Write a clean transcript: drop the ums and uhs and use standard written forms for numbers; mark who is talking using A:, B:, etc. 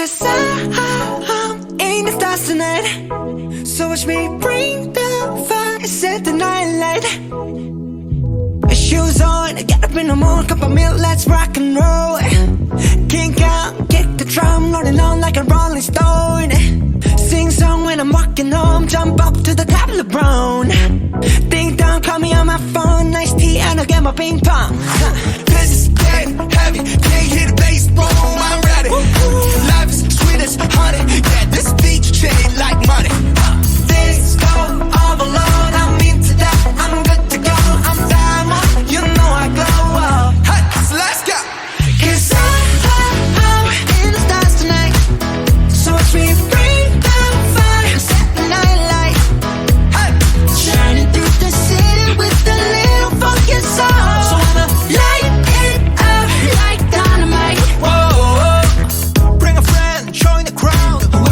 A: 'cause I'm in the stars tonight. So watch me bring the fire, set the night light. Shoes on, get up in the morning, cup of milk, let's rock and roll. Kink out, kick the drum, rolling on like a rolling stone. Sing song when I'm walking home, jump up to the top of the brown. Ding dong, call me on my phone, nice tea and I'll get my ping pong.
B: This is getting heavy, can't hear the bass boom, I'm ready.